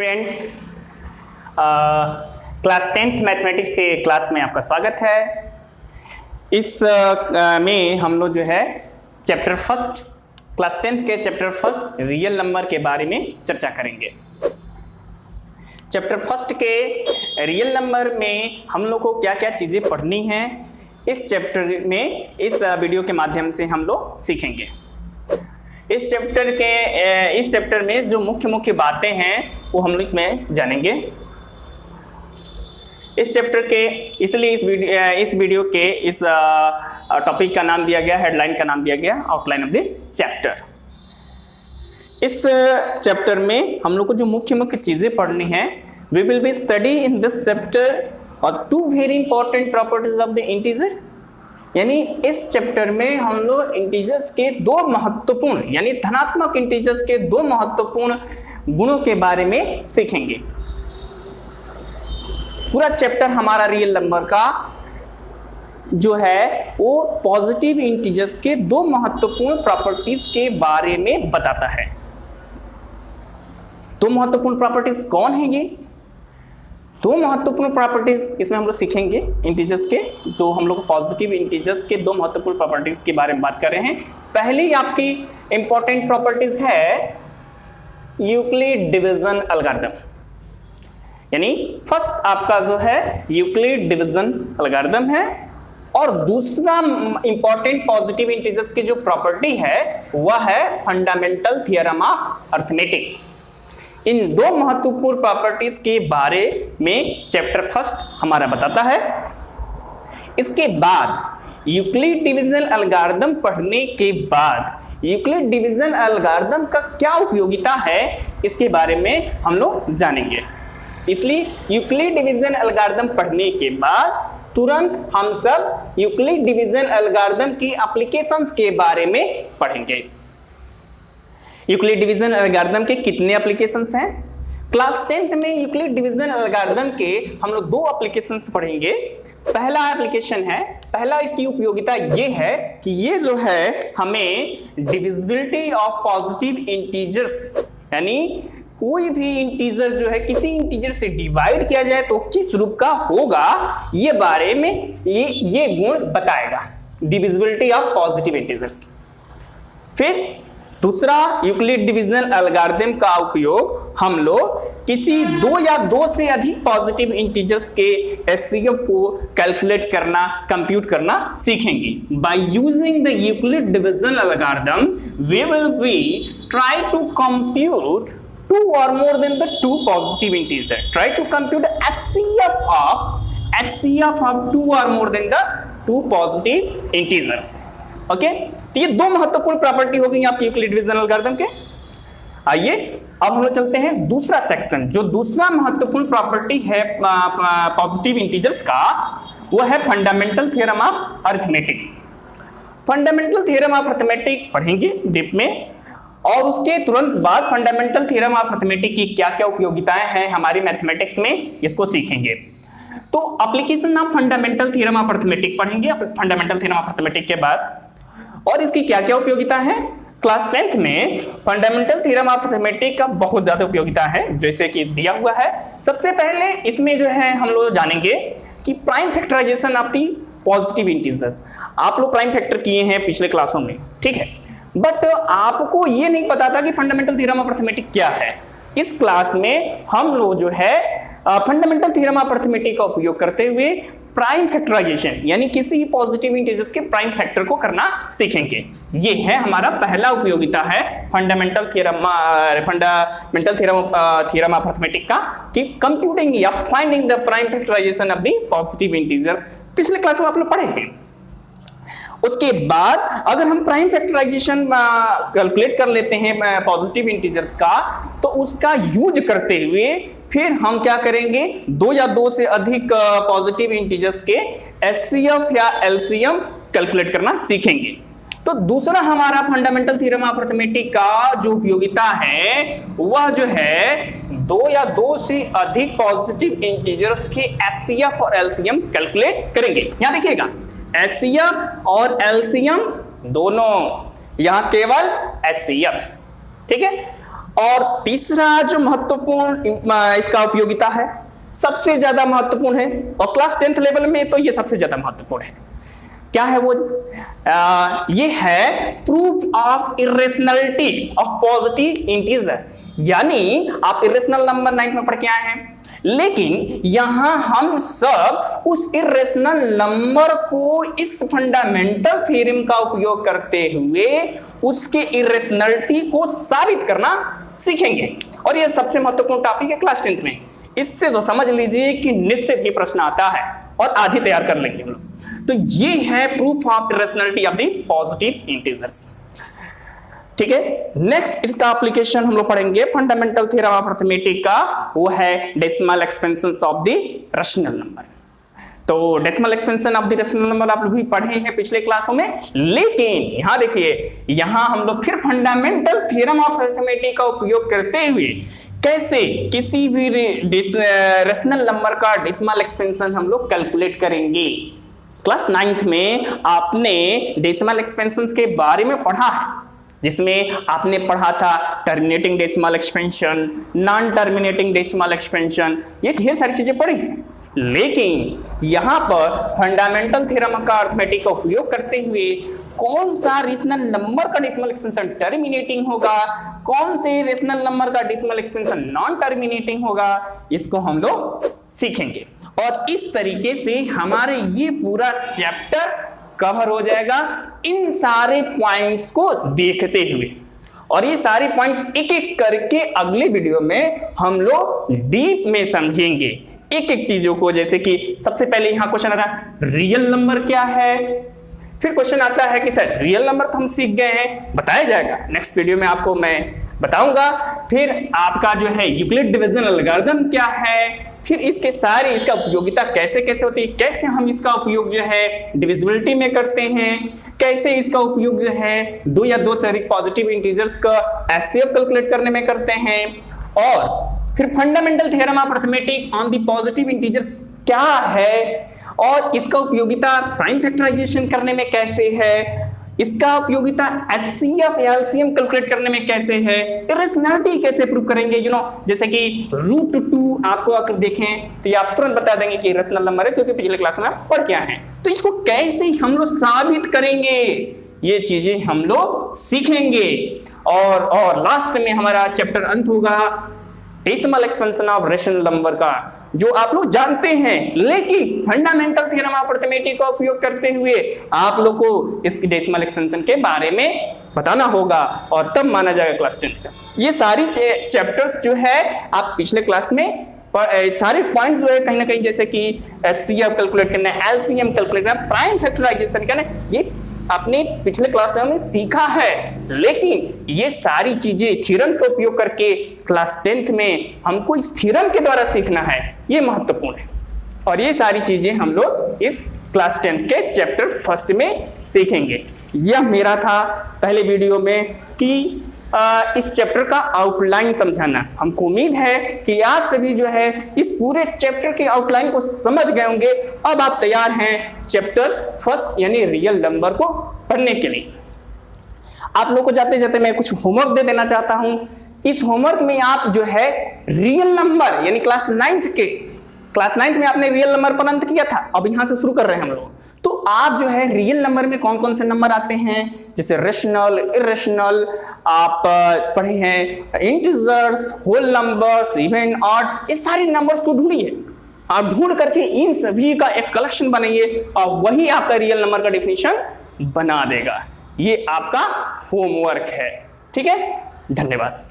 Students, class 10th mathematics के class में आपका स्वागत है। इस में हम लोग जो है चैप्टर फर्स्ट, क्लास 10th के चैप्टर फर्स्ट रियल नंबर के बारे में चर्चा करेंगे। चैप्टर फर्स्ट के रियल नंबर में हम लोग को क्या क्या चीज़ें पढ़नी हैं, इस चैप्टर में इस वीडियो के माध्यम से हम लोग सीखेंगे। इस चैप्टर में जो मुख्य बातें हैं वो हम लोग इसमें जानेंगे। इस चैप्टर के इसलिए इस वीडियो के इस टॉपिक का नाम दिया गया, हेडलाइन का नाम दिया गया आउटलाइन ऑफ द चैप्टर। इस चैप्टर में हम लोग को जो मुख्य चीजें पढ़नी है, we will be study in this chapter और two very important properties of the integer. यानी इस चैप्टर में हम लोग इंटीजर्स के दो महत्वपूर्ण यानी धनात्मक इंटीजर्स के दो महत्वपूर्ण गुणों के बारे में सीखेंगे। पूरा चैप्टर हमारा रियल नंबर का जो है वो पॉजिटिव इंटीजर्स के दो महत्वपूर्ण प्रॉपर्टीज के बारे में बताता है। दो महत्वपूर्ण प्रॉपर्टीज कौन है ये? दो महत्वपूर्ण प्रॉपर्टीज इसमें हम लोग सीखेंगे इंटीजर्स के। तो हम लोग पॉजिटिव इंटीजर्स के दो महत्वपूर्ण प्रॉपर्टीज के बारे में बात कर रहे हैं। पहली आपकी इंपॉर्टेंट प्रॉपर्टीज है यूक्लिड डिवीजन एल्गोरिथम। यानी फर्स्ट आपका जो है यूक्लिड डिवीजन एल्गोरिथम है, और दूसरा इंपॉर्टेंट पॉजिटिव इंटीजर्स की जो प्रॉपर्टी है वह है फंडामेंटल थ्योरम ऑफ अरिथमेटिक। इन दो महत्वपूर्ण प्रॉपर्टीज के बारे में चैप्टर फर्स्ट हमारा बताता है। इसके बाद यूक्लिड डिवीजन एल्गोरिथम पढ़ने के बाद यूक्लिड डिवीजन एल्गोरिथम का क्या उपयोगिता है इसके बारे में हम लोग जानेंगे। इसलिए यूक्लिड डिवीजन एल्गोरिथम पढ़ने के बाद तुरंत हम सब यूक्लिड डिवीजन एल्गोरिथम की एप्लीकेशंस के बारे में पढ़ेंगे। यूक्लिड डिवीजन एल्गोरिथम के कितने एप्लीकेशंस हैं? क्लास 10th में यूक्लिड डिवीजन एल्गोरिथम के हम लोग दो एप्लीकेशंस पढ़ेंगे। पहला एप्लीकेशन है, पहला इसकी उपयोगिता ये है कि ये जो है हमें डिविजिबिलिटी ऑफ पॉजिटिव इंटीजर्स, यानी कोई भी इंटीजर जो है किसी इंटीजर से डिवाइड किया जाए तो किस रूप का होगा, ये बारे में ये गुण बताएगा, डिविजिबिलिटी ऑफ पॉजिटिव इंटीजर्स। फिर दूसरा यूक्लिड डिवीजन एल्गोरिथम का उपयोग हम लोग किसी दो या दो से अधिक पॉजिटिव इंटीजर्स के एचसीएफ को कैलकुलेट करना, कंप्यूट करना सीखेंगे। By using the Euclid division algorithm we will be try to compute two or more than the two positive integer. Try to compute HCF of two or more than the two positive integers. Okay? तो ये दो महत्वपूर्ण property हो गई आपकी Euclid division algorithm के। आइए अब हम लोग चलते हैं दूसरा सेक्शन। जो दूसरा महत्वपूर्ण प्रॉपर्टी है पॉजिटिव इंटीजर्स का, वो है fundamental theorem of arithmetic. Fundamental theorem of arithmetic पढ़ेंगे डीप में, और उसके तुरंत बाद फंडामेंटल थ्योरम ऑफ अरिथमेटिक की क्या क्या उपयोगिताएं हैं हमारी मैथमेटिक्स में, इसको सीखेंगे। तो application of fundamental theorem of arithmetic पढ़ेंगे फंडामेंटल थ्योरम ऑफ अरिथमेटिक के बाद, और इसकी क्या क्या उपयोगिता है। क्लास 10th में फंडामेंटल थ्योरम ऑफ अरिथमेटिक का बहुत ज्यादा उपयोगिता है, जैसे कि दिया हुआ है। सबसे पहले इसमें जो है हम लोग जानेंगे कि prime factorisation of the positive integers. आप लोग प्राइम फैक्टर किए हैं पिछले क्लासों में, ठीक है, बट आपको ये नहीं पता था कि फंडामेंटल थ्योरम ऑफ अरिथमेटिक क्या है। इस क्लास में हम लोग जो है फंडामेंटल थ्योरम ऑफ अरिथमेटिक का उपयोग करते हुए प्राइम फैक्टराइजेशन यानी किसी भी पॉजिटिव इंटीजर्स के प्राइम फैक्टर को करना सीखेंगे। ये है हमारा पहला उपयोगिता है फंडामेंटल थ्योरम ऑफ अरिथमेटिक का, कि कंप्यूटिंग या finding the prime factorisation of the positive integers. पिछले क्लास में आप लोग पढ़े हैं। उसके बाद अगर हम प्राइम फैक्टराइजेशन कैलकुलेट कर लेते हैं पॉजिटिव इंटीजर्स का, तो उसका यूज करते हुए फिर हम क्या करेंगे, दो या दो से अधिक पॉजिटिव इंटीजर्स के एचसीएफ या एलसीएम कैलकुलेट करना सीखेंगे। तो दूसरा हमारा फंडामेंटल थ्योरम ऑफ अरिथमेटिक का जो उपयोगिता है वह जो है दो या दो से अधिक पॉजिटिव इंटीजर्स के एचसीएफ और एलसीएम कैलकुलेट करेंगे। यहां देखिएगा एचसीएफ और एलसीएम दोनों, यहां केवल एचसीएफ, ठीक है। और तीसरा जो महत्वपूर्ण इसका उपयोगिता है, सबसे ज्यादा महत्वपूर्ण है, और क्लास 10th लेवल में तो ये सबसे ज्यादा महत्वपूर्ण है। क्या है वो? ये है proof of irrationality of positive integer. यानी आप इरेशनल नंबर 9th में पढ़ के आए हैं, लेकिन यहां हम सब उस इरेशनल नंबर को इस फंडामेंटल थ्योरम का उपयोग करते हुए उसके इरेशनलिटी को साबित करना सीखेंगे। और ये सबसे महत्वपूर्ण टॉपिक है क्लास 10th में। इससे तो समझ लीजिए कि निश्चित ही प्रश्न आता है, और आज ही तैयार कर लेंगे हम लोग। तो ये है proof of irrationality of the positive integers. ठीक है, नेक्स्ट इसका एप्लीकेशन हम लोग पढ़ेंगे फंडामेंटल थ्योरम ऑफ अरिथमेटिक का, वो है decimal expansion of the rational number. तो decimal expansion of the rational number आप लोग भी पढ़े हैं पिछले क्लासों में, लेकिन यहां देखिए, यहां हम लोग फिर फंडामेंटल थ्योरम ऑफ अरिथमेटिक का उपयोग करते हुए कैसे किसी भी रेशनल नंबर का डेसिमल एक्सपेंशन हम लोग कैलकुलेट करेंगे। क्लास 9th में आपने डेसिमल एक्सपेंशन के बारे में पढ़ा है, जिसमें आपने पढ़ा था terminating decimal expansion, non terminating decimal expansion, ये ढेर सारी चीजें पढ़ी हैं। लेकिन यहां पर फंडामेंटल थ्योरम का अरिथमेटिक का उपयोग करते हुए कौन सा रेशनल नंबर का डेसिमल एक्सपेंशन टर्मिनेटिंग होगा, कौन से रेशनल नंबर का डेसिमल एक्सपेंशन नॉन टर्मिनेटिंग होगा, इसको हम लोग सीखेंगे। और इस तरीके से हमारे ये पूरा चैप्टर कवर हो जाएगा इन सारे पॉइंट्स को देखते हुए। और ये सारे पॉइंट्स एक एक करके अगले वीडियो में हम लोग डीप में समझेंगे एक एक चीजों को। जैसे कि सबसे पहले यहां क्वेश्चन आ रहा है रियल नंबर क्या है, फिर क्वेश्चन आता है कि सर रियल नंबर तो हम सीख गए हैं, बताया जाएगा नेक्स्ट वीडियो में आपको मैं बताऊंगा। फिर आपका जो है यूक्लिड डिवीजन एल्गोरिथम क्या है, फिर इसके सारे इसका उपयोगिता कैसे कैसे होती है, कैसे हम इसका उपयोग जो है डिविजिबिलिटी में करते हैं, कैसे इसका उपयोग जो है दो या दो से अधिक पॉजिटिव इंटीजर्स का एचसीएफ कैलकुलेट करने में करते हैं, और फिर fundamental theorem of arithmetic on the positive integers क्या है, और इसका उपयोगिता प्राइम फैक्टराइजेशन करने में कैसे है, इसका उपयोगिता एचसीएफ एलसीएम कैलकुलेट करने में कैसे है, इरेशनलिटी कैसे प्रूव करेंगे, जैसे कि √2 आपको अगर देखें तो ये आप तुरंत बता देंगे कि रेशनल नंबर है, क्योंकि पिछले क्लास में आप पढ़ क्या है। तो इसको कैसे हम लोग साबित करेंगे, ये चीजें हम लोग सीखेंगे। और लास्ट में हमारा चैप्टर अंत होगा decimal expansion of rational number का, जो आप लोग जानते हैं, लेकिन फंडामेंटल थ्योरम ऑफ अरिथमेटिक का उपयोग करते हुए आप लोग को इस डेसिमल एक्सपेंशन के बारे में बताना होगा, और तब माना जाएगा क्लास 10th का। ये सारी चैप्टर्स जो है आप पिछले क्लास में सारे पॉइंट्स जो है कहीं ना कहीं, जैसे कि एचसीएफ कैलकुलेट करना, एलसीएम कैलकुलेट करना, प्राइम फैक्टराइजेशन करना, ये आपने पिछले क्लास में सीखा है। लेकिन ये सारी चीजें थ्योरम्स का उपयोग करके क्लास 10th में हमको इस थ्योरम के द्वारा सीखना है, ये महत्वपूर्ण है। और ये सारी चीजें हम लोग इस क्लास 10th के चैप्टर 1 में सीखेंगे। यह मेरा था पहले वीडियो में कि इस चैप्टर का आउटलाइन समझाना। हमको उम्मीद है कि आप सभी जो है इस पूरे चैप्टर के आउटलाइन को समझ गए होंगे। अब आप तैयार हैं चैप्टर 1 यानी रियल नंबर को पढ़ने के लिए। आप लोग को जाते जाते मैं कुछ होमवर्क दे देना चाहता हूं। इस होमवर्क में आप जो है रियल नंबर यानी क्लास 9th में आपने रियल नंबर पर अंत किया था, अब यहां से शुरू कर रहे हैं हम लोग। तो आप जो है रियल नंबर में कौन कौन से नंबर आते हैं, जैसे रेशनल, इरेशनल, आप पढ़े हैं integers, whole numbers, even odd, ये सारे नंबर्स को ढूंढिए। आप ढूंढ करके इन सभी का एक कलेक्शन बनाइए और वही आपका रियल नंबर का डेफिनेशन बना देगा। ये आपका होमवर्क है। ठीक है, धन्यवाद।